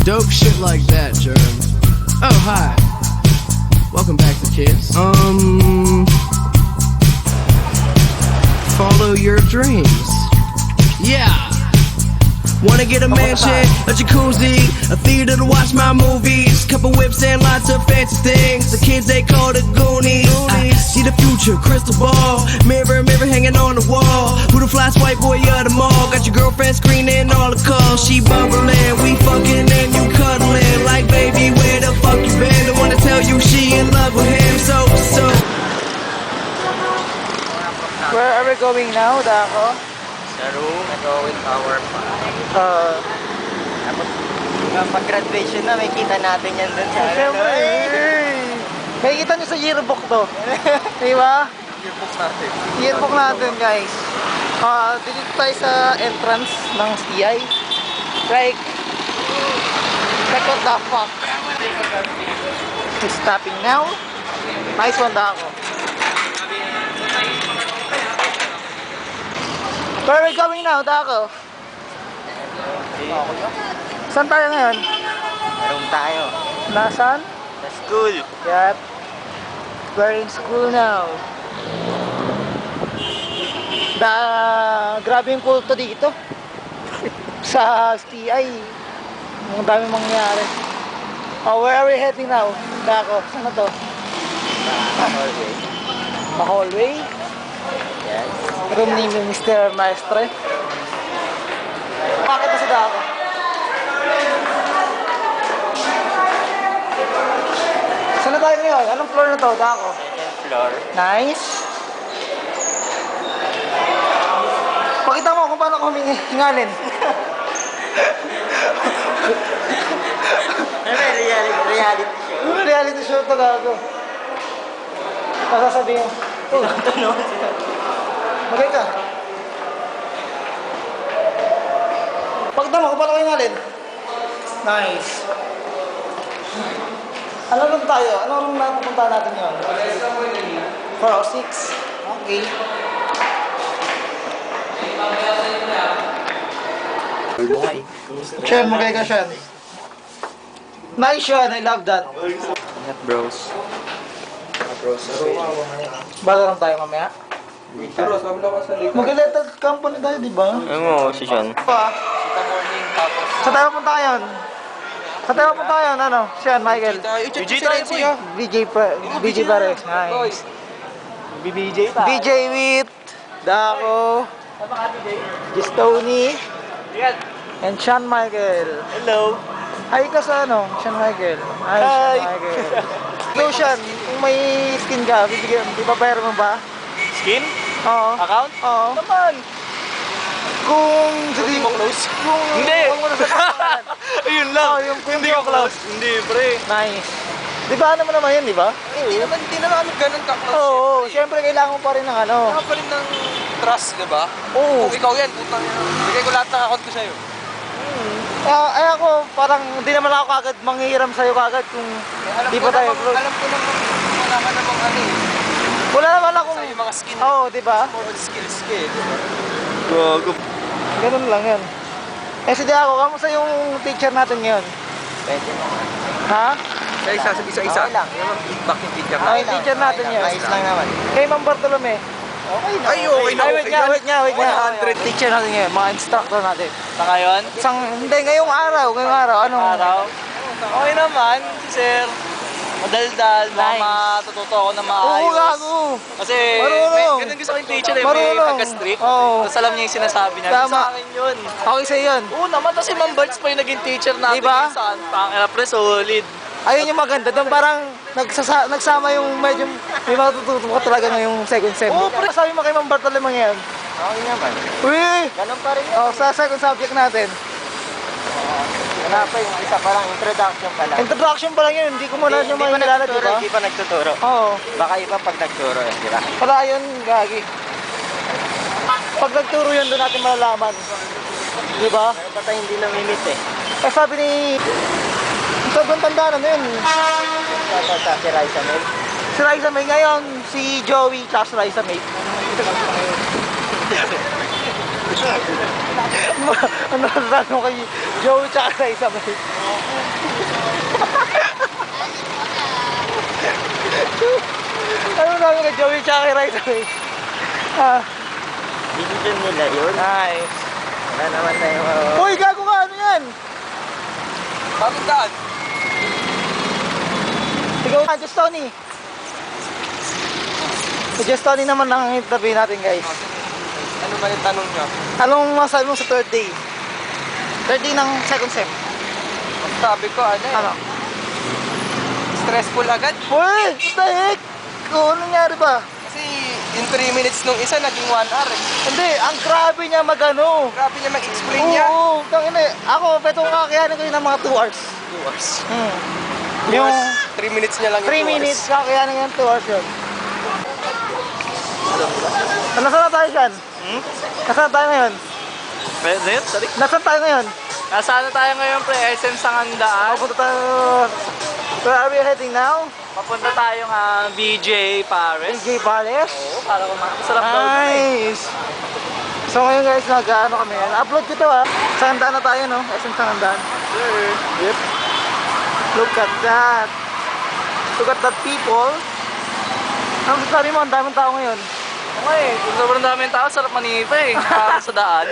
Dope shit like that, Germ. Oh, hi. Welcome back to Kids. Follow your dreams. Yeah. Wanna get a mansion, a jacuzzi, a theater to watch my movies, couple whips and lots of fancy things. The kids they call the Goonies. I see the future, crystal ball, mirror, mirror hanging on the wall. Who the flyest white boy of them all? Got your girlfriend screening all the calls. She bubbling, we fucking and you cuddling. Like baby, where the fuck you been? Don't wanna tell you she in love with him. So. Where are we going now, Dako? Sa room, nag-go with our tapos pag-graduation na, may kita natin yan dun sa Siyempre, may kita nyo sa yearbook to. Diba? yearbook natin. Yearbook natin, guys. Dito tayo sa entrance ng CI. Like what the fuck? He's stopping now. Nice one, Dako. Where are we going now, Dako? Saan tayo ngayon? Room tayo. Nasaan? Sa school. Yep. We're in school now. Grabe yung kulto dito. Sa STI. Ang dami mangyayari. Where are we heading now? Dako, saan na to? Hallway. Sa hallway? Yes. Room ni Mr. Maestre. Bakit na sa Dako? Saan na tayo ngayon? Anong floor na to, Dako? Second floor. Nice. Pakita mo kung paano ko hingalin. Reality show. Reality show to, Gago. Pasasabihin. Tunod. Magay ka. Pakita mo kung paano ko hingalin. Nice. Ano room tayo? Ano room na pupunta natin yun? 4 or 6? Okay. Shen, magay ka, Shen. Nice, Shen. I love that. Ingat bros. Bala lang tayo mamaya. Mag-elected company tayo, di ba? Ano mo, si Sean? Sa tayo punta ngayon? Sa tayo punta ngayon, ano? Shen, Michael. UJ tayo siya. BJ pare. Nice. BBJ pa. BJ with Dako, Gistoni, and Sean Michael. Hello. Hi ka sa ano, Sean Michael. Hi, Hi. Sean Michael. So Sean, kung may skin ka, bibigyan, di ba bayar mo ba? Skin? Oo. Account? Oo. Naman. Kung Hindi mo close? Kung Hindi. Huwag mo na sasabihin. Ayun lang. Yung Hindi ko close. Hindi, pre. Nice. Di ba ano mo naman yun, di ba? Hindi naman kami ganun ka-close. Oo, syempre kailangan mo pa rin ng ano. Kailangan pa rin ng trust, di ba? Oo. Kung ikaw yan, putang yan. Bigay ko lahat ng account ko sa'yo. Ay ako, parang hindi naman ako kagad manghihiram sa'yo kagad kung di pa tayo close. Alam ko naman, wala ka namang ano eh. Wala naman akong... Sa yung mga skin. Oo, di ba? More on skills ka eh, di ba? Gago. Ganun lang yan. Eh si Diago, kamusta yung teacher natin ngayon? Pwede naman. Ha? Isa-isa. Okay lang. Yung feedback yung teacher Ah, yung teacher natin yun. Ayos lang naman. Kay Ma'am Bartolome. Okay na. Ay, okay na. Ay, wait nga. 100. Teacher natin ngayon, mga instructor natin. Sa ngayon? Hindi, ngayong araw. Anong Araw? Okay naman, sir. Madaldal, matututo ako na maayos. Oo, gago. Kasi, Marunong. ganun gusto ko yung teacher eh, may Marunong. pagka-strict. Oo. Tapos alam niya yung sinasabi niya. Tama. Sa akin yun. Okay sa'yo yun. Oo naman, tapos si Ma'am Bartz pa yung naging teacher natin. Diba? Yung saan, pre, solid. Ayun yung maganda. Doon parang nagsama yung medyo may matututo ka talaga ngayong second sem. Oo, Pre, sabi mo kay Ma'am Bartolome ngayon. Okay naman. Uy! Ganun pa rin yun. Oh, sa second subject natin. Wala pa yung isa parang introduction pa lang. Introduction pa lang yun. Hindi ko muna yung mga nilala, di ba? Hindi pa nagtuturo. Oo. Baka iba pag nagturo eh, di ba? Wala yun, gagi. Pag nagturo yun, doon natin malalaman. Di ba? Pero bata hindi namimit eh. Eh sabi ni... Sobrang tanda na yun. Sa si Raisa Mel. Si Raisa May ngayon, si Joey, tsaka si Raisa May. Ano sasabi mo kay Joey tsaka Raisa May? Ano namin kay Joey tsaka kay Rai Rai? Ah, Decision nila yun. nice. Wala naman na yung... Uy, gago ka, ano yan? Bakit daan? Ikaw, Just Tony. Si Just Tony naman ang interview natin, guys. Ano man yung tanong niya? Anong masabi mo sa third day? Third day ng second sem. Sabi ko, ano eh. Ano? Stressful agad. Uy, what the heck? Ano nangyari ba? Kasi yung 3 minutes nung isa, naging 1 hour eh. Hindi, ang grabe niya magano. Grabe niya mag-explain niya. Oo, tangina. Ako, petong kakayanin ko yun ng mga 2 hours. 2 hours. Hmm. 2 Yung hours, 3 minutes niya lang yung 3 2 minutes, hours. kakayanin ko yung 2 hours yun. Nasaan na tayo dyan? Nasaan tayo ngayon? Pwede yun, sorry. Nasaan tayo ngayon? Nasaan na tayo ngayon, pre? SM Sangandaan. Papunta tayo... Where are we heading now? Papunta tayong BJ Paris. DJ Palace? Oo, para masarap daw. Nice! So ngayon guys, nag-ano kami yan. Upload ko to ha. Sangandaan na tayo no? SM Sangandaan. Sure. Yep. Look at that. Look at that people. Ano sabi mo? Ang daming tao ngayon. Okay, kung sobrang daming tao, sarap manita eh. Para sa daan.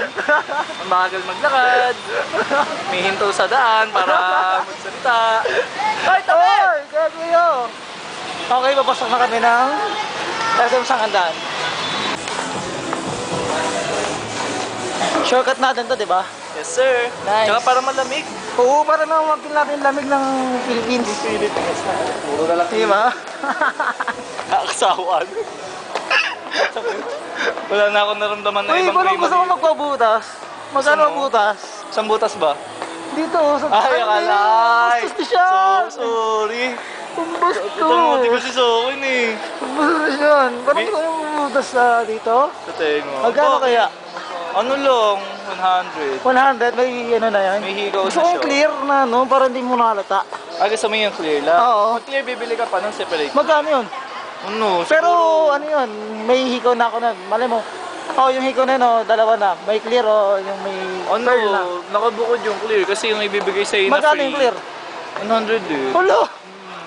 Ang bagal maglakad. May hinto sa daan para magsalita. Ay, tabi! Oy! Gago yun! Okay, papasok na kami ng SM Sangandaan. Shortcut natin to, di ba? Yes, sir. Nice. Tsaka para malamig. Oo, para naman mapil natin yung lamig ng Philippines. Puro na lang. Di ba? Nakakasawan. Wala na akong naramdaman na Uy, ibang parang gusto ko magpabutas. Magkano Gusto mo? magbutas? Isang butas ba? Dito, sa... Ay, akalay! Bastos siya! So sorry. Bastos! Ito mo, di kasi sa akin eh. Bastos yan! Parang gusto ko magbutas dito? Sa tengo. Magkano kaya? Ano lang? 100. 100? May ano na yan? May higaw Gusto na kong siya. clear na, no? Para hindi mo nakalata. Gusto mo yung clear lang? Oo. Pag clear, bibili ka pa ng separate. Magkano yun? Ano? Pero siguro- ano yun, may hikaw na ako na. Malay mo, yung hikaw na yun, dalawa na. May clear o yung may Ano? pearl na. Nakabukod yung clear kasi yung ibibigay sa'yo na Magkano free. yung clear? 100 eh. Hulo!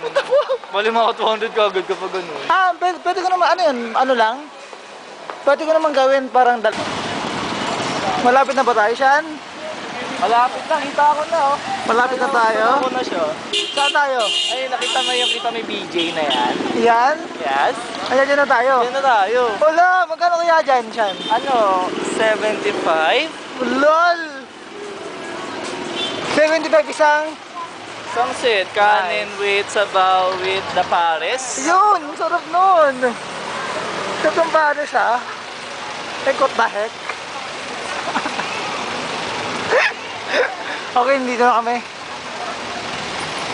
What the fuck? Bali mga 200 kagad kapag ano eh. Pwede ko naman, ano yun, ano lang? Pwede ko naman gawin parang Malapit na ba tayo, Shan? Malapit lang, kita ko na oh. Malapit na tayo? Ako na siya. Saan tayo? Ay, nakita mo yung kita may BJ na yan? Yan? Yes. Ayan, dyan na tayo. Yan na tayo. Wala, magkano kaya dyan, Shan? Ano? 75? LOL! 75 isang? Isang set, kanin with sabaw with the pares. Yun, ang sarap nun. Sarap ng pares, ha? Like, what the heck? Okay, dito na kami.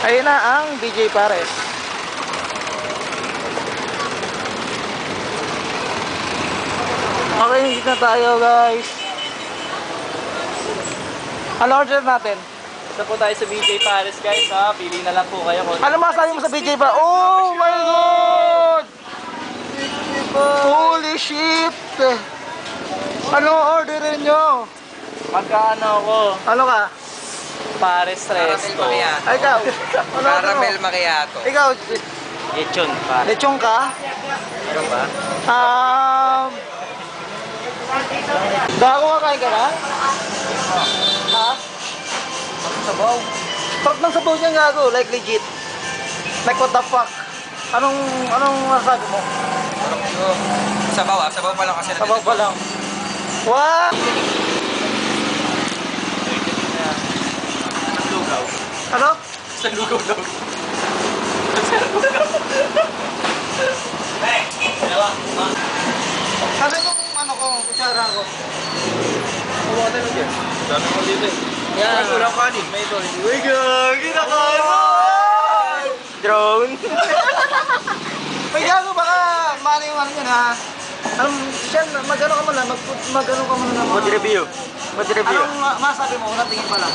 Ayun na ang BJ Pares. Okay, dito na tayo, guys. Ano order natin? Isa po tayo sa BJ Pares guys ha. Pili na lang po kayo kung Ano masabi mo sa BJ Pares? Oh my God! Holy shit! Anong orderin nyo? magkaano ako. Ano ka? Pares resto. Ay, ikaw. Ano Caramel macchiato. Ikaw, Lechon pares. lechong ka? Ano ba? Gago kakain ka na? Ha? Sabaw. Pag ng sabaw niya gago, like legit. Like what the fuck? Anong masasabi mo? Sabaw ah. Sabaw pa lang kasi Sabaw pa lang. What? Lugaw. Ano? Sa lugaw daw. Kasi nung ano ko, kutsara ko. Kuha tayo mo dyan. Dami mo dito eh. Yan. Walang kanin. May ito. Uy, gagi na kanin! Drone. May gago baka mali yung ano yun ha. Siya, mag-ano ka muna, mag-ano ka muna naman. review. Anong masabi mo? Unang tingin pa lang.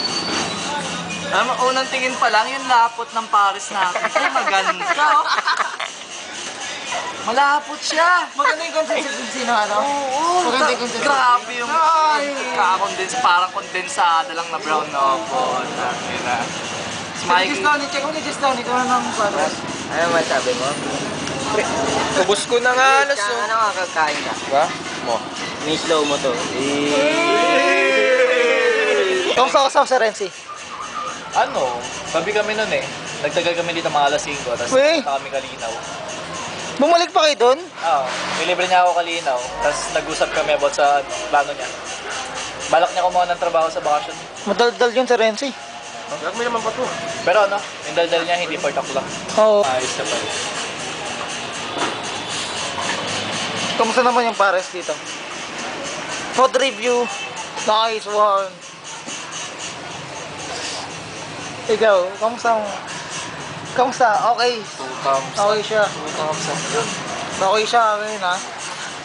Unang tingin pa lang yung lapot ng Paris natin. Ay, maganda oh. Malapot siya. Maganda yung consistency ng ano? Oo, Maganda yung consistency. grabe yung Ay. kakakondense, parang kondensada lang na brown na opo. Dami na. Mikey. Check mo ni Just Tony, ito na ng pares. Ano masabi mo? Ubus ko na nga alas. Ano nga kakain ka? Ba? Mo. May slow mo to. Kamusta ka sa Renzi? Ano, sabi kami nun eh. Nagtagal kami dito mga alas 5, tapos Uy! punta kami Kalinaw. Bumalik pa kayo doon? Oo, nilibre niya ako Kalinaw, tapos nag-usap kami about sa plano niya. Balak niya kumuha ng trabaho sa bakasyon. Madaldal yun sa Renzi. Huwag mo naman pa to. Pero ano, yung daldal niya hindi for talk lang. Oo. Ayos na pa rin. Kamusta naman yung pares dito? Food review. Nice one. Ikaw, kamusta mo? Kamusta? Okay. 2 thumbs. Okay siya. 2 thumbs up yun. Okay siya ngayon ha.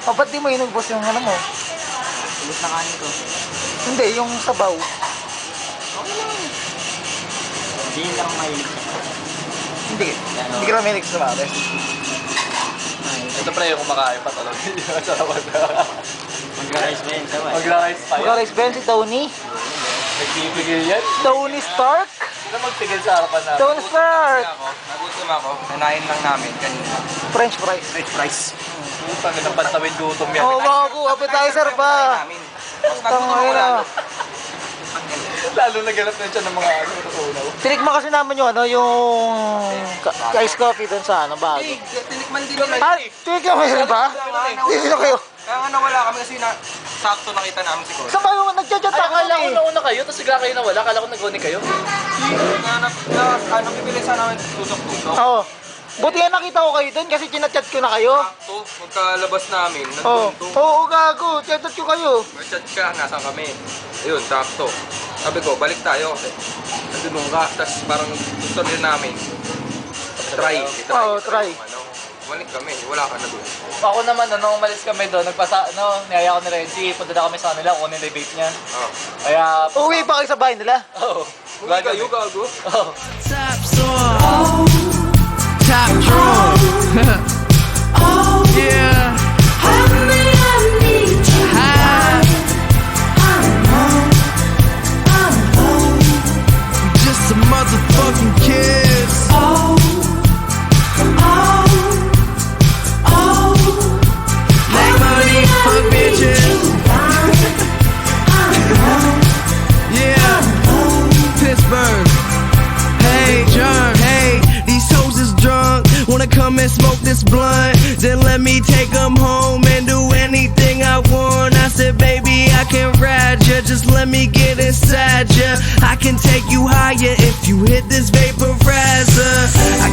O, ba't di mo inubos yung ano mo? Ubus na kanin ko. Hindi, yung sabaw. Hindi lang mahilig siya. Hindi. Hindi ka namin sa pares. Ito pre, yung kumakain pa talaga. Sarap na. Mag-rice ba yun? Mag-rice pa yun. Mag-rice ba yun si Tony? Nagpipigil yan. Tony Stark? Sino magpigil sa harapan namin? Tony Stark! Nagutom ako. Nanain lang namin kanina. French fries. French fries. Putang ina, pantawid gutom yan. Oo, bago. Appetizer pa. Tama yun ah. Lalo naganap na siya ng mga ano, natutunaw. Tinikman kasi namin yung ano, yung ice coffee doon sa ano, bago. Tinikman din nila. Ah, tinikman mo yun ba? Sino kayo? Kaya nga nawala kami kasi sakto nakita namin si Kuya. Saan kayo? Nagchat-chat Akala kami ko eh. una kayo, tapos bigla kayo nawala. Akala ko nag-uni kayo. Bibili sana namin tusok-tusok. Oo. Buti nga nakita ko kayo doon kasi chinat-chat ko na kayo. Sakto, magkalabas namin. Oo. Nandun to. Oo, gago. Chat-chat ko kayo. Mag-chat ka, nasaan kami? Ayun, sakto. Sabi ko, balik tayo kasi nandun ka. Tapos parang gusto rin namin. Try. Oo, try. Ano, balik kami, wala ka na doon. Ako naman, nung umalis kami doon, niyaya ko ni Renzi, punta na kami sa kanila, kunin nila yung vape niya. Oh. Kaya, Uwi pa kayo sa bahay nila. oo. Uwi kayo, gago. Oo. Top song. Top drawer. Yeah. High. Just a motherfucking kiss. Make money, fuck bitches. Yeah. Pittsburgh. Hey, John, hey, these hoes is drunk. Wanna come and smoke this blunt? Then let me take them home and do anything I want. I said, baby, I can ride ya. Just let me get inside ya. I can take you higher if you hit this vaporizer. I